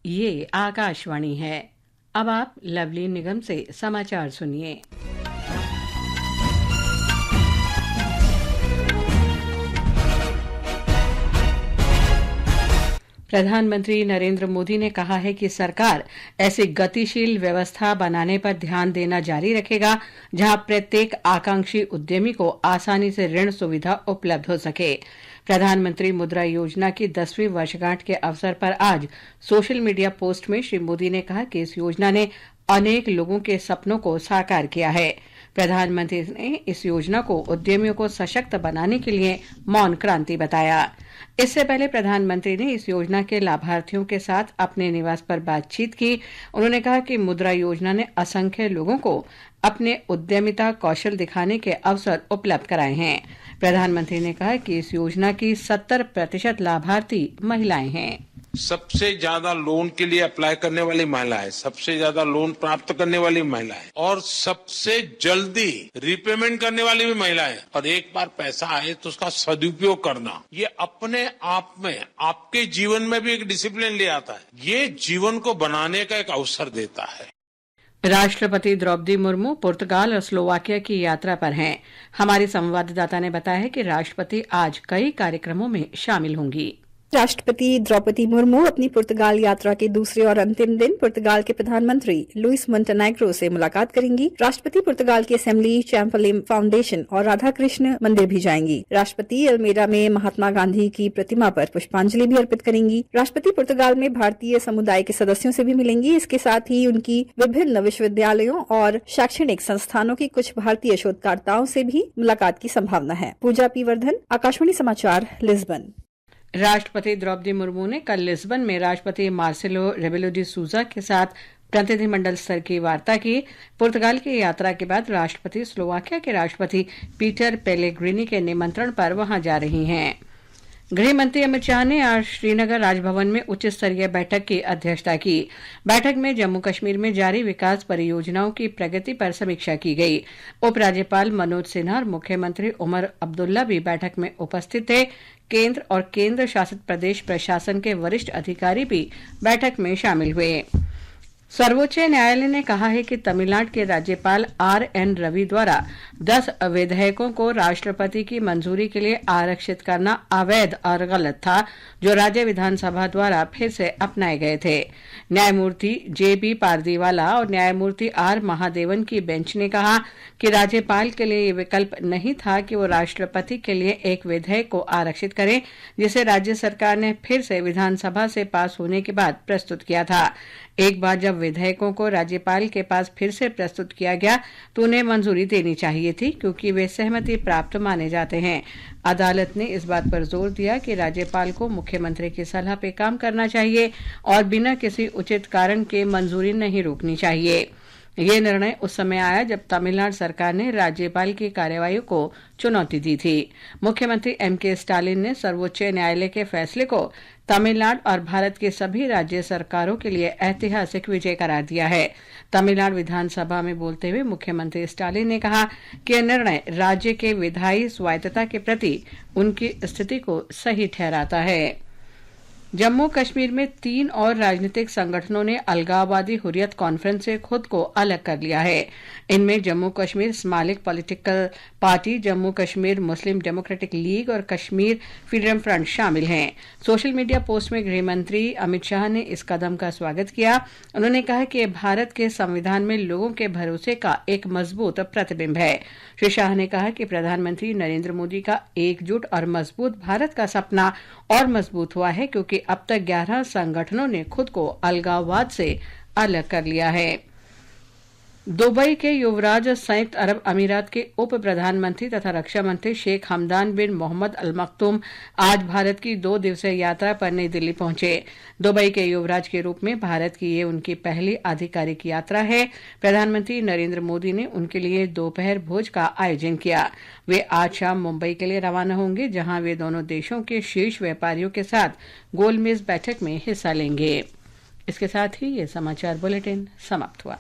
ये आकाशवाणी है। अब आप लवली निगम से समाचार सुनिए। प्रधानमंत्री नरेंद्र मोदी ने कहा है कि सरकार ऐसी गतिशील व्यवस्था बनाने पर ध्यान देना जारी रखेगा जहां प्रत्येक आकांक्षी उद्यमी को आसानी से ऋण सुविधा उपलब्ध हो सके। प्रधानमंत्री मुद्रा योजना की 10वीं वर्षगांठ के अवसर पर आज सोशल मीडिया पोस्ट में श्री मोदी ने कहा कि इस योजना ने अनेक लोगों के सपनों को साकार किया है। प्रधानमंत्री ने इस योजना को उद्यमियों को सशक्त बनाने के लिए मौन क्रांति बताया। इससे पहले प्रधानमंत्री ने इस योजना के लाभार्थियों के साथ अपने निवास पर बातचीत की। उन्होंने कहा कि मुद्रा योजना ने असंख्य लोगों को अपने उद्यमिता कौशल दिखाने के अवसर उपलब्ध कराए हैं। प्रधानमंत्री ने कहा कि इस योजना की 70% लाभार्थी महिलाएं हैं। सबसे ज्यादा लोन के लिए अप्लाई करने वाली महिलाएं, सबसे ज्यादा लोन प्राप्त करने वाली महिलाएं और सबसे जल्दी रिपेमेंट करने वाली भी महिलाएं। और एक बार पैसा आए तो उसका सदुपयोग करना, ये अपने आप में आपके जीवन में भी एक डिसिप्लिन ले आता है। ये जीवन को बनाने का एक अवसर देता है। राष्ट्रपति द्रौपदी मुर्मू पुर्तगाल और स्लोवाकिया की यात्रा पर हैं। हमारी संवाददाता ने बताया है कि राष्ट्रपति आज कई कार्यक्रमों में शामिल होंगी। राष्ट्रपति द्रौपदी मुर्मू अपनी पुर्तगाल यात्रा के दूसरे और अंतिम दिन पुर्तगाल के प्रधानमंत्री लुइस मोंटेनेग्रो से मुलाकात करेंगी। राष्ट्रपति पुर्तगाल की असेंबली, चैम्पलिन फाउंडेशन और राधा कृष्ण मंदिर भी जाएंगी। राष्ट्रपति अल्मेडा में महात्मा गांधी की प्रतिमा पर पुष्पांजलि भी अर्पित करेंगी। राष्ट्रपति पुर्तगाल में भारतीय समुदाय के सदस्यों से भी मिलेंगी। इसके साथ ही उनकी विभिन्न विश्वविद्यालयों और शैक्षणिक संस्थानों की कुछ भारतीय शोधकर्ताओं से भी मुलाकात की संभावना है। पूजा पी वर्धन, आकाशवाणी समाचार, लिस्बन। राष्ट्रपति द्रौपदी मुर्मू ने कल लिस्बन में राष्ट्रपति मार्सेलो रेबेलो डी सूजा के साथ प्रतिनिधिमंडल स्तर की वार्ता की। पुर्तगाल की यात्रा के बाद राष्ट्रपति स्लोवाकिया के राष्ट्रपति पीटर पेलेग्रिनी के निमंत्रण पर वहां जा रही हैं। गृह मंत्री अमित शाह ने आज श्रीनगर राजभवन में उच्च स्तरीय बैठक की अध्यक्षता की। बैठक में जम्मू कश्मीर में जारी विकास परियोजनाओं की प्रगति पर समीक्षा की गई। उपराज्यपाल मनोज सिन्हा और मुख्यमंत्री उमर अब्दुल्ला भी बैठक में उपस्थित थे। केंद्र और केंद्र शासित प्रदेश प्रशासन के वरिष्ठ अधिकारी भी बैठक में शामिल हुए। सर्वोच्च न्यायालय ने कहा है कि तमिलनाडु के राज्यपाल आर.एन. रवि द्वारा 10 विधेयकों को राष्ट्रपति की मंजूरी के लिए आरक्षित करना अवैध और गलत था, जो राज्य विधानसभा द्वारा फिर से अपनाए गए थे। न्यायमूर्ति जे.बी. पारदीवाला और न्यायमूर्ति आर. महादेवन की बेंच ने कहा कि राज्यपाल के लिए ये विकल्प नहीं था कि वो राष्ट्रपति के लिए एक विधेयक को आरक्षित करें, जिसे राज्य सरकार ने फिर से विधानसभा से पास होने के बाद प्रस्तुत किया था। एक बार जब विधेयकों को राज्यपाल के पास फिर से प्रस्तुत किया गया तो उन्हें मंजूरी देनी चाहिए थी, क्योंकि वे सहमति प्राप्त माने जाते हैं। अदालत ने इस बात पर जोर दिया कि राज्यपाल को मुख्यमंत्री की सलाह पर काम करना चाहिए और बिना किसी उचित कारण के मंजूरी नहीं रोकनी चाहिए। ये निर्णय उस समय आया जब तमिलनाडु सरकार ने राज्यपाल की कार्यवाही को चुनौती दी थी। मुख्यमंत्री एम.के. स्टालिन ने सर्वोच्च न्यायालय के फैसले को तमिलनाडु और भारत के सभी राज्य सरकारों के लिए ऐतिहासिक विजय करार दिया है। तमिलनाडु विधानसभा में बोलते हुए मुख्यमंत्री स्टालिन ने कहा कि यह निर्णय राज्य के विधायी स्वायत्तता के प्रति उनकी स्थिति को सही ठहराता है। जम्मू कश्मीर में 3 और राजनीतिक संगठनों ने अलगाववादी हुर्रियत कॉन्फ्रेंस से खुद को अलग कर लिया है। इनमें जम्मू कश्मीर स्मालिक पॉलिटिकल पार्टी, जम्मू कश्मीर मुस्लिम डेमोक्रेटिक लीग और कश्मीर फ्रीडम फ्रंट शामिल हैं। सोशल मीडिया पोस्ट में गृह मंत्री अमित शाह ने इस कदम का स्वागत किया। उन्होंने कहा कि भारत के संविधान में लोगों के भरोसे का एक मजबूत प्रतिबिंब है। श्री शाह ने कहा कि प्रधानमंत्री नरेंद्र मोदी का एकजुट और मजबूत भारत का सपना और मजबूत हुआ है, क्योंकि अब तक 11 संगठनों ने खुद को अलगाववाद से अलग कर लिया है। दुबई के युवराज संयुक्त अरब अमीरात के उप प्रधानमंत्री तथा रक्षा मंत्री शेख हमदान बिन मोहम्मद अल मखतूम आज भारत की 2 दिवसीय यात्रा पर नई दिल्ली पहुंचे। दुबई के युवराज के रूप में भारत की ये उनकी पहली आधिकारिक यात्रा है। प्रधानमंत्री नरेंद्र मोदी ने उनके लिए दोपहर भोज का आयोजन किया। वे आज शाम मुंबई के लिए रवाना होंगे, जहां वे दोनों देशों के शीर्ष व्यापारियों के साथ गोलमेज बैठक में हिस्सा लेंगे। इसके साथ ही ये समाचार बुलेटिन समाप्त हुआ।